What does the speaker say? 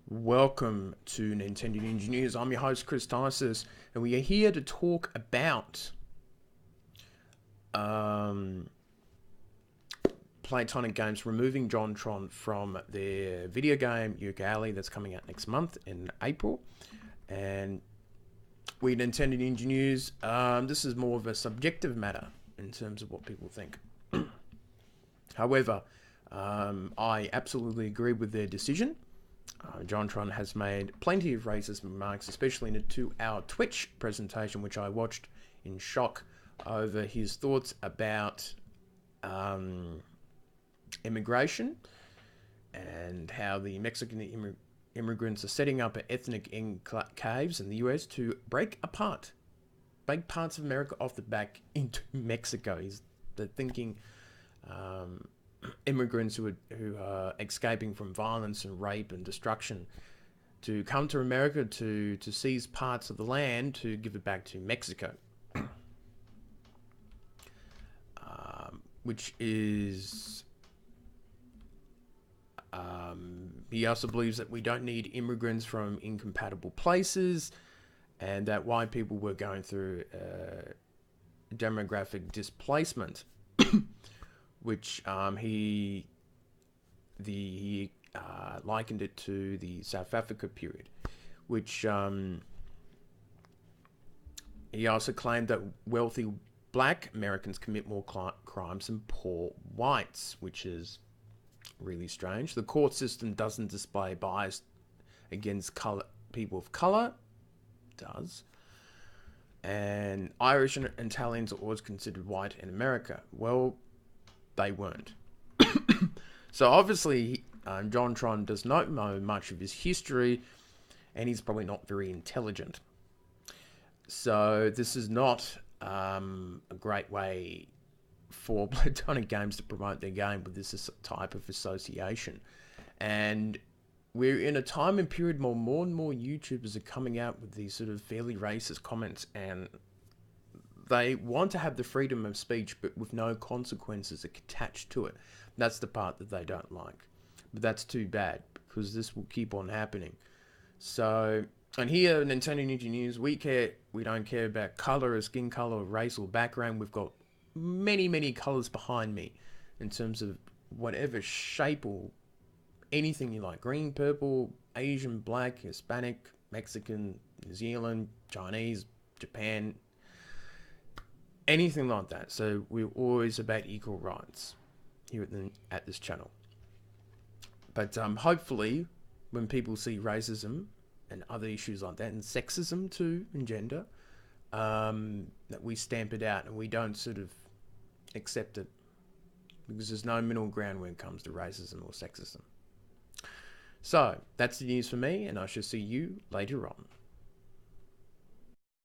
Welcome to Nintendo Ninja News. I'm your host, Chris Tysis, and we are here to talk about Playtonic Games removing JonTron from their video game Yooka-Laylee that's coming out next month in April. And we Nintendo Ninja News, this is more of a subjective matter in terms of what people think. However, I absolutely agree with their decision. JonTron has made plenty of racist remarks, especially in a 2-hour Twitch presentation, which I watched in shock over his thoughts about immigration and how the Mexican immigrants are setting up ethnic enclaves in the US to break parts of America off the back into Mexico. They're thinking immigrants who are escaping from violence and rape and destruction to come to America to seize parts of the land to give it back to Mexico, which is he also believes that we don't need immigrants from incompatible places, and that white people were going through demographic displacement. Which he likened it to the South Africa period, which he also claimed that wealthy black Americans commit more crimes than poor whites, which is really strange. The court system doesn't display bias against people of color, it does. And Irish and Italians are always considered white in America. Well, they weren't. So obviously, JonTron does not know much of his history, and he's probably not very intelligent. So this is not a great way for Playtonic Games to promote their game with this type of association. And we're in a time and period where more and more YouTubers are coming out with these sort of fairly racist comments, and they want to have the freedom of speech, but with no consequences attached to it. That's the part that they don't like. But that's too bad, because this will keep on happening. So, and here at Nintendo Ninja News, we don't care about color or skin color or race or background. We've got many, many colors behind me in terms of whatever shape or anything you like. Green, purple, Asian, black, Hispanic, Mexican, New Zealand, Chinese, Japan, anything like that. So we're always about equal rights here at this channel. But hopefully, when people see racism and other issues like that, and sexism too, and gender, that we stamp it out and we don't sort of accept it, because there's no middle ground when it comes to racism or sexism. So that's the news for me, and I shall see you later on.